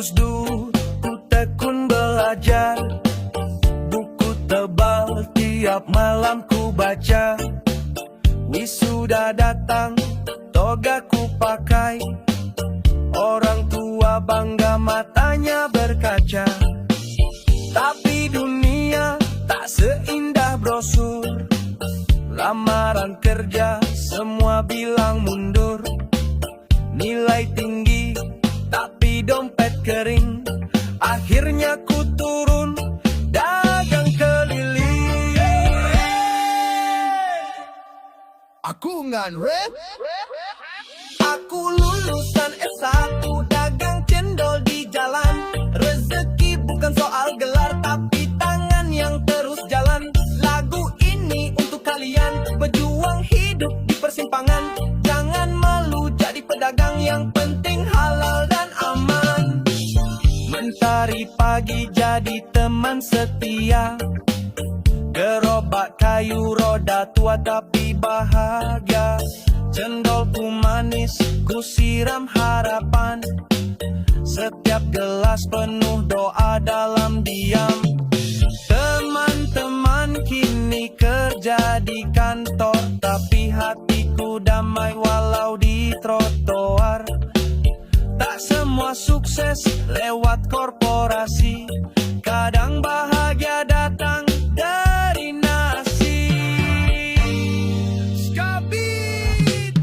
Gus Dur, ku tekun belajar. Buku tebal tiap malam ku baca. Wisuda datang, toga ku pakai. Orang tua bangga matanya berkaca. Tapi dunia tak seindah brosur. Lamaran kerja semua bilang mundur. Nilai tinggi tapi dompet kering. Akhirnya ku turun dagang keliling. Aku ngan rap. Aku lulusan S1 dagang cendol di jalan. Rezeki bukan soal gelar tapi tangan yang terus jalan. Lagu ini untuk kalian berjuang hidup di persimpangan. Jangan malu jadi pedagang, yang penting halal dan aman. Mentari pagi jadi teman setia. Gerobak kayu roda tua tapi bahagia. Cendolku manis, ku siram harapan. Setiap gelas penuh doa dalam diam. Teman-teman kini kerja di kantor, tapi hatiku damai walau di trotoar. Tak semua sukses lewat korporasi. Kadang bahagia datang dari nasi. Skabit.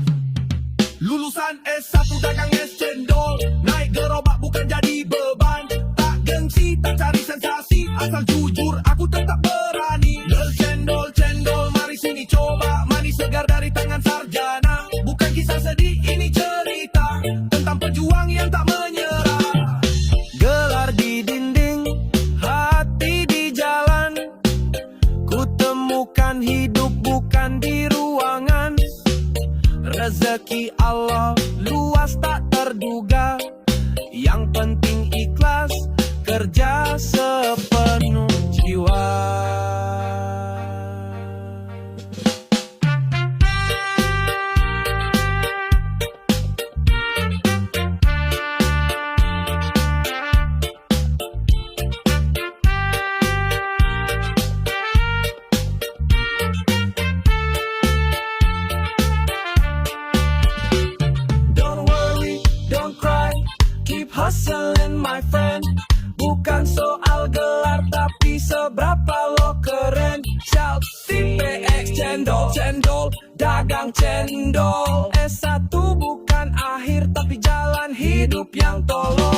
Lulusan S1 dagang es cendol. Naik gerobak bukan jadi beban. Tak gengsi, tak cari sensasi. Asal jujur aku tetap berani. Cendol, cendol, mari sini coba. Manis segar dari tangan sarjana. Bukan kisah sedih, ini cerita tentang pejuang yang tak menyerah. Gelar di dinding, hati di jalan. Ku temukan hidup bukan di ruangan. Rezeki Allah luas tak terduga. Yang penting ikhlas, kerja sepenuh jiwa. Keep hustling my friend. Bukan soal gelar tapi seberapa lo keren. Shout TPX cendol, cendol, dagang cendol. S1 bukan akhir tapi jalan hidup yang tolol.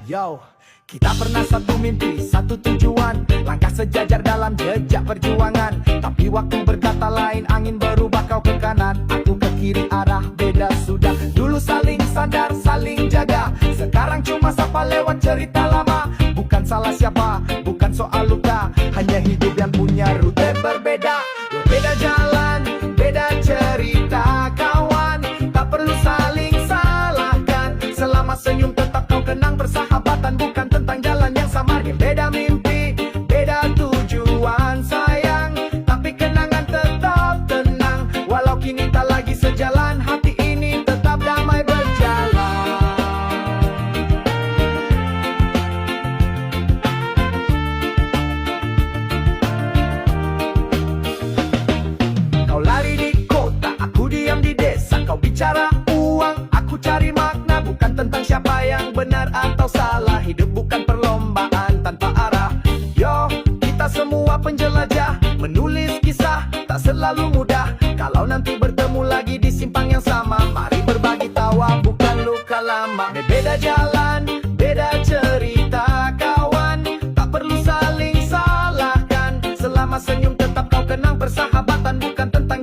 Yo, kita pernah satu mimpi, satu tujuan. Langkah sejajar dalam jejak perjuangan. Tapi waktu berkata lain, angin berubah, kau ke kanan, aku ke kiri, arah beda sudah. Dulu saling sadar, saling jaga. Sekarang cuma sapa lewat cerita lama. Bukan salah siapa, bukan soal luka. Hanya hidup yang punya rute berbeda. Berbeda jalan, beda cerita kawan. Tak perlu saling salahkan. Selama senyum tetap kau kenang, persahabatan bukan tentang jalan yang samar. Beda mimpi, beda tujuan sayang. Tapi kenangan tetap tenang. Walau kini tak lagi sejalan, hati ini tetap damai berjalan. Kau lari di kota, aku diam di desa. Kau bicara uang, aku cari makna. Bukan tentang siapa yang benar atau salah. Hidup bukan perlombaan tanpa arah. Yo, kita semua penjelajah. Menulis kisah tak selalu mudah. Kalau nanti bertemu lagi di simpang yang sama, mari berbagi tawa, bukan luka lama. Beda jalan, beda cerita kawan. Tak perlu saling salahkan. Selama senyum tetap kau kenang, persahabatan bukan tentang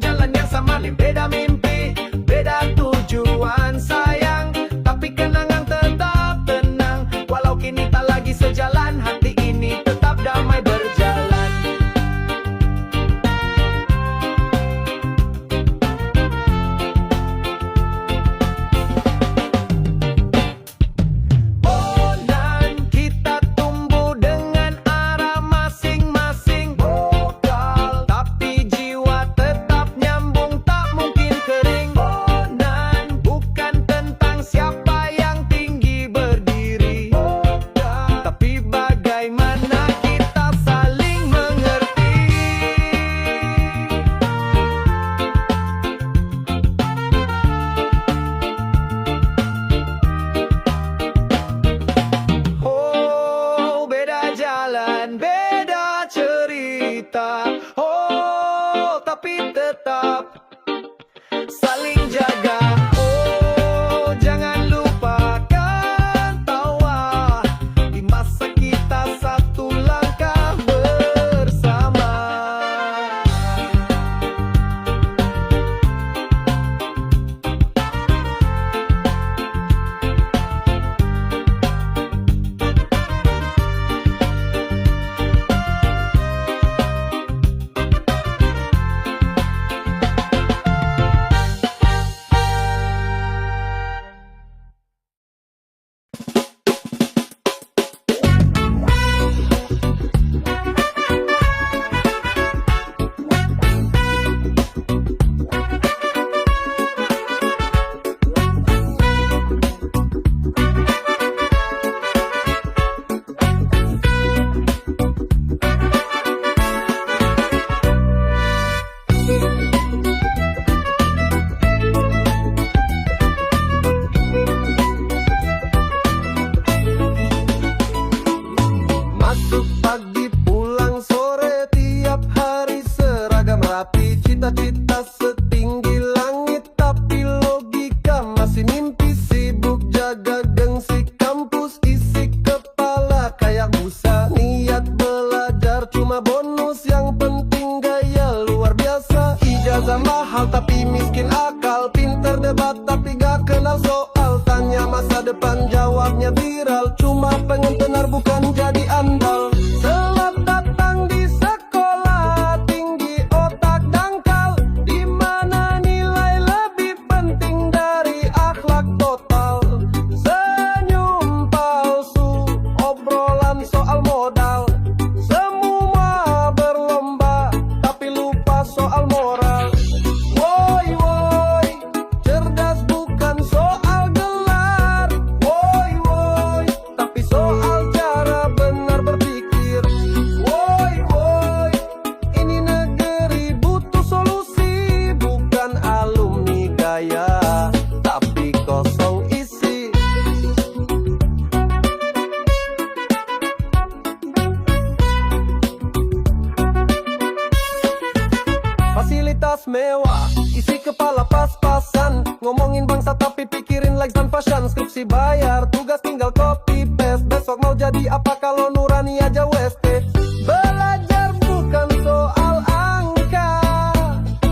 mesti bayar, tugas tinggal copy paste. Besok mau jadi apa kalau nurani aja WST. Belajar bukan soal angka,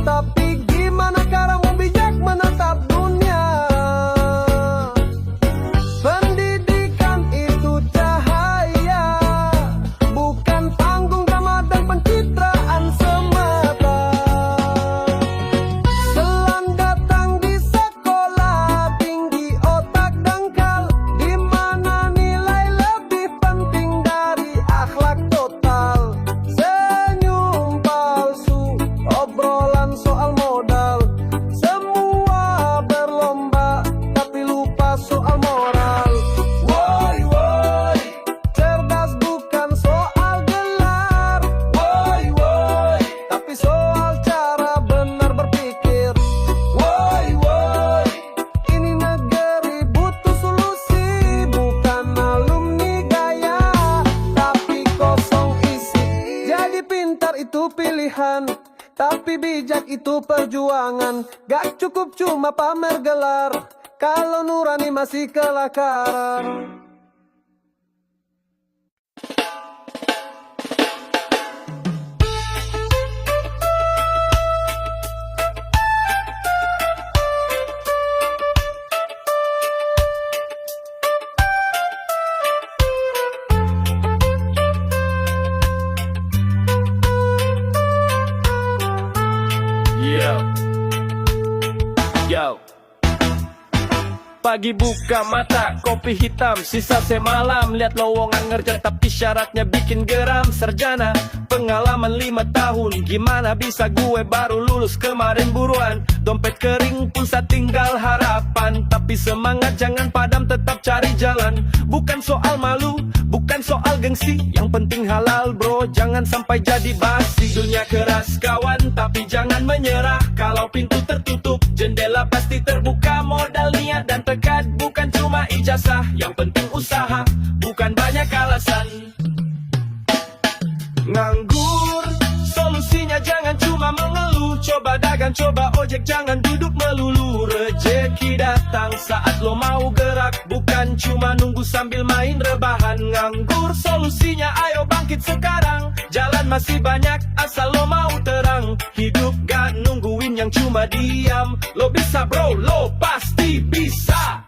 tapi gimana cara bijak menatap dunia. Pendidikan itu cahaya, bukan panggung drama dan pencitraan semata. Selang datang di sekolah, tinggi otak dangkal, di mana nilai lebih penting dari akhlak total. Senyum palsu, obrolan soal modal, semua berlomba tapi lupa soal moral. Woi woi, cerdas bukan soal gelar. Woi woi, tapi soal cara benar berpikir. Woi woi, ini negeri butuh solusi, bukan alumni gaya tapi kosong isi. Jadi pintar itu pilihan, tapi bijak itu perjuangan. Gak cukup cuma pamer gelar, kalau nurani masih kelakaran. Yo. Pagi buka mata, kopi hitam, sisa semalam. Lihat lowongan ngerja tapi syaratnya bikin geram. Sarjana, pengalaman 5 tahun. Gimana bisa gue baru lulus kemarin buruan. Dompet kering pulsa tinggal harapan. Tapi semangat jangan padam, tetap cari jalan. Bukan soal malu, bukan soal gengsi. Yang penting halal bro, jangan sampai jadi basi. Dunia keras kawan, tapi jangan menyerah. Kalau pintu tertutup, jendela pasti terbuka. Modal niat dan tekad, bukan cuma ijazah. Yang penting usaha, bukan banyak alasan. Nganggur, solusinya jangan cuma mengeluh. Coba dagang, coba ojek, jangan duduk melulu. Rezeki datang saat lo mau gerak, bukan cuma nunggu sambil main rebahan. Nganggur, solusinya ayo bangkit sekarang. Jalan masih banyak, asal lo mau terang. Hidup gak nungguin yang cuma diam. Lo bisa bro, lo pasti bisa.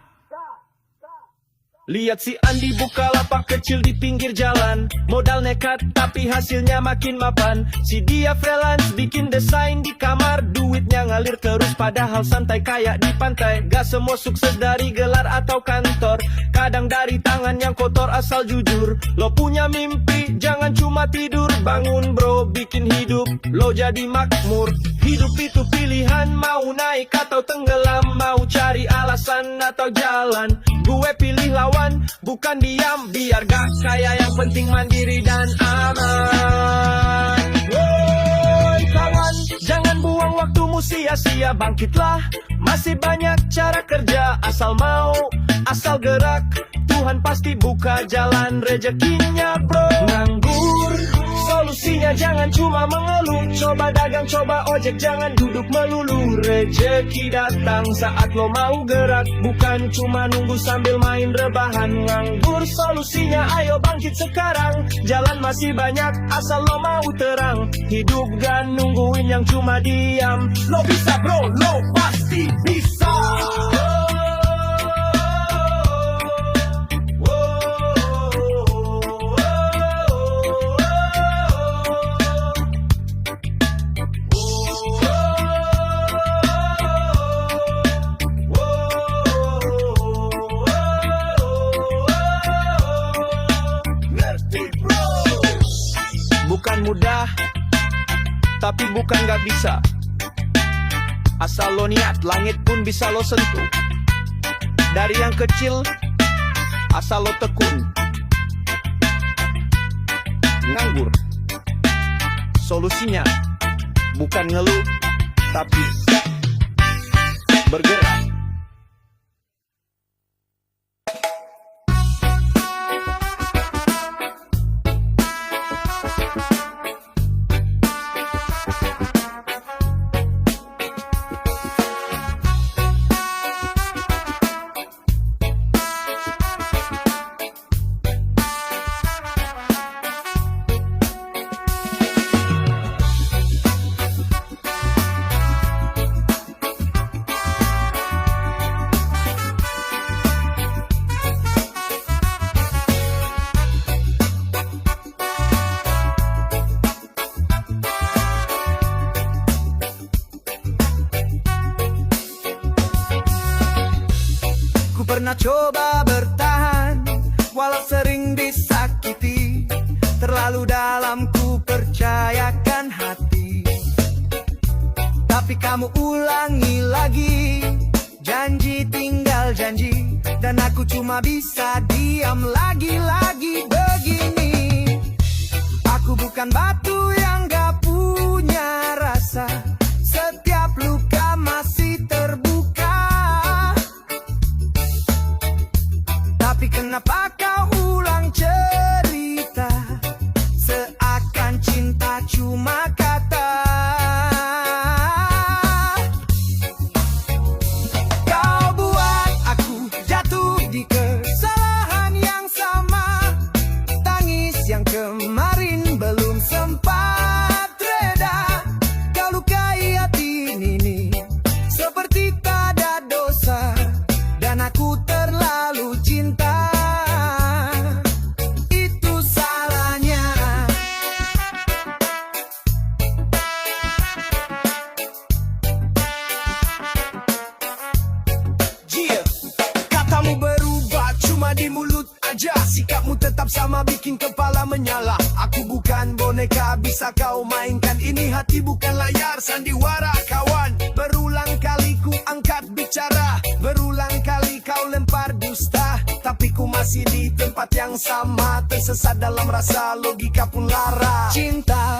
Lihat si Andi buka lapak kecil di pinggir jalan. Modal nekat tapi hasilnya makin mapan. Si dia freelance bikin desain di kamar. Duitnya ngalir terus padahal santai kayak di pantai. Gak semua sukses dari gelar atau kantor. Kadang dari tangan yang kotor asal jujur. Lo punya mimpi jangan cuma tidur. Bangun bro, bikin hidup lo jadi makmur. Hidup itu pilihan, mau naik atau tenggelam. Mau cari alasan atau jalan. Gue pilih lawan, bukan diam. Biar gak kaya, yang penting mandiri dan aman. Woi kawan, jangan buang waktumu sia-sia. Bangkitlah, masih banyak cara kerja. Asal mau, asal gerak, Tuhan pasti buka jalan rezekinya bro. Nganggur, solusinya jangan cuma mengeluh. Coba dagang, coba ojek, jangan duduk melulu. Rezeki datang saat lo mau gerak, bukan cuma nunggu sambil main rebahan. Nganggur, solusinya ayo bangkit sekarang. Jalan masih banyak, asal lo mau terang. Hidup gak nungguin yang cuma diam. Lo bisa bro, lo pasti bisa. Bukan mudah, tapi bukan gak bisa. Asal lo niat, langit pun bisa lo sentuh. Dari yang kecil, asal lo tekun. Nganggur, solusinya bukan ngeluh, tapi bergerak. pernah coba bertahan walau sering disakiti. Terlalu dalam ku percayakan hati, tapi kamu ulangi lagi. Janji tinggal janji, dan aku cuma bisa diam lagi-lagi begini. Aku bukan batu yang gak punya rasa, setiap luka masih terbuka. Tapi kenapa kau ulang cerita, seakan cinta cuma kata. Kau buat aku jatuh di kesalahan yang sama. Tangis yang kemarin belum sempat reda. Kau lukai hati ini seperti tak ada dosa, dan aku terlalu cinta. Itu salahnya. Yeah. Katamu berubah cuma di mulut aja, sikapmu tetap sama bikin kepala menyala. Aku bukan boneka bisa kau mainkan, ini hati bukan layar sandiwara kawan. Berulang kali ku angkat bicara, berulang kali kau lempar dusta, tapi ku masih di tempat yang sama, tersesat dalam rasa, logika pun lara. Cinta